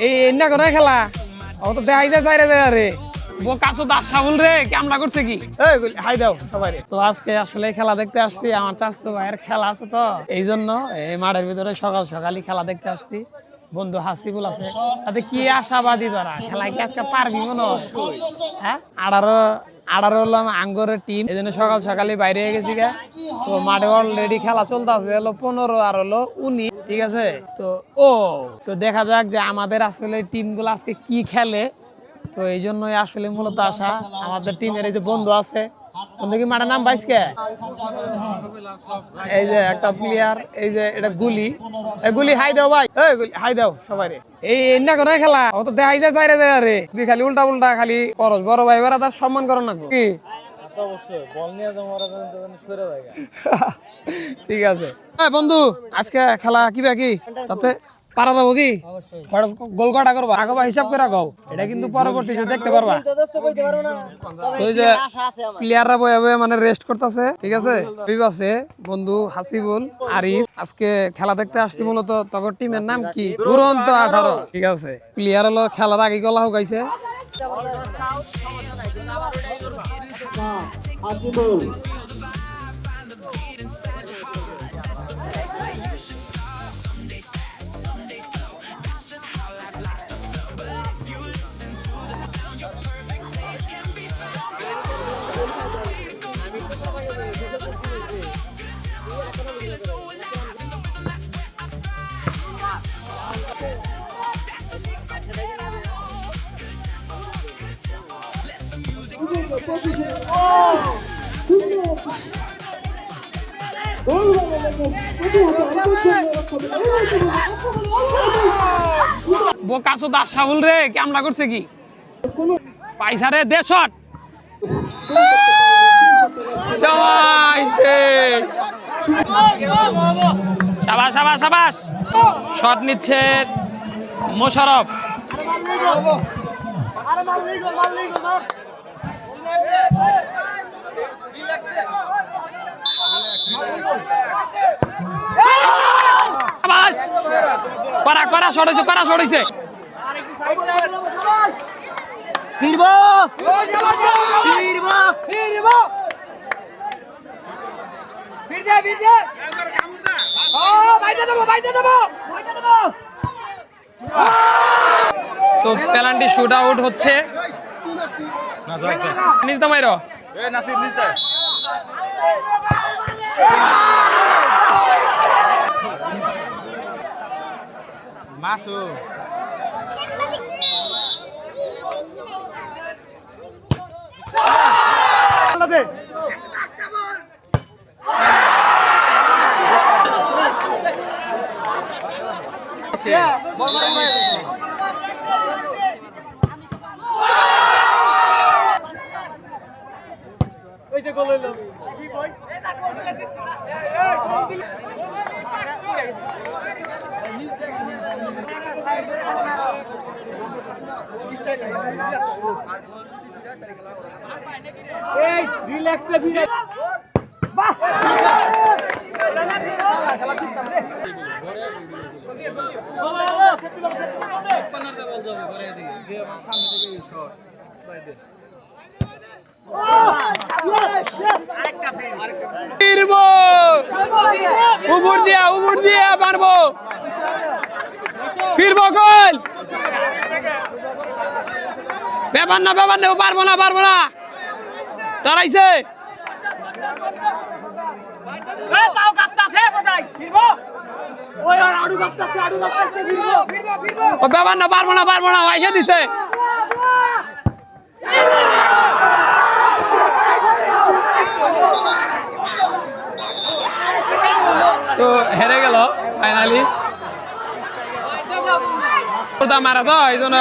এই না করে খেলা ও তো দেখাই যায় যাই রে কাছো দাস সাবুল রে কেমন করছে কি হাই দাও সবাই তো আজকে আসলে খেলা দেখতে আসছি আমার চাচতো ভাইয়ের খেলা আছে তো এই জন্য এই মাঠের ভিতরে সকাল সকালই খেলা দেখতে আসছি বন্ধু হাসিবুল আছে তাতে কি আশাবাদী তারা খেলায় কি আজকে পারবি মনে হয় হ্যাঁ 18 হলাম আঙ্গরের টিম এই জন্য সকাল সকালে বাইরে হয়ে গেছি গা তো মাঠে অলরেডি খেলা চলতে আছে হলো 15 আর হলো 19 ঠিক আছে তো দেখা যাক যে আমাদের আসলে টিম গুলো আজকে কি খেলে তো এই জন্যই আসলে মূলত আসা আমাদের টিমের এই যে বন্ধু আছে বন্ধু কি মাঠের নাম বাইসকে এই যে একটা প্লেয়ার এই যে এটা গুলি হাই দাও ভাই হাই দাও সবাই এই না করে খেলা ও তো দেখাই যায় যাই রে তুই খালি উল্টা উল্টা খালি করস বড় ভাই এবার তার সম্মান করো না কি ঠিক আছে বন্ধু আজকে খেলা কি বাকি তাতে পারা যাবো কি গোল কটা করবা আগে হিসাব করে রাখো এটা কিন্তু পরবর্তীতে দেখতে পারবা ওই যে প্লেয়াররা বয়ে বয়ে মানে রেস্ট করতেছে ঠিক আছে আছে বন্ধু হাসিবুল আরিফ আজকে খেলা দেখতে আসছি মূলত তখন টিমের নাম কি দুরন্ত 18 ঠিক আছে প্লেয়ার হলো খেলার আগে গলা হোকাইছে কাছো দাস সাবুল রে কেমন করছে কি পয়সা রে দে শট সাবাস সাবাস সাবাস শট নিচ্ছে মোশাররফ করা করা সরেছে করা সরেছে ফিরবো ফিরবো ফিরবো ফিরদে ফিরদে ও বাইতে দেবো বাইতে দেবো বাইতে দেবো তো পেনাল্টি শুট আউট হচ্ছে না যাচ্ছে নিজ মাইরো এ নাসির নিজ দে মাসু দে বল মার ওই যে গোল হইলো কি কই এটা গোল দিলে এই রিল্যাক্সে ভিড়ে বাহ খেলা জিততাম রে ওপেনার দে বল যাবে করে দিই যে আমার সামনে থেকে শট বাই দে ফিরবো উপর দিয়া মারবো ফিরবো গোল ব্যাপার না পারবো না দাঁড়াইছে ব্যাপার না পারবো না আইসা দিছে তো হেরে গেল ফাইনালি মারা তো এই জন্য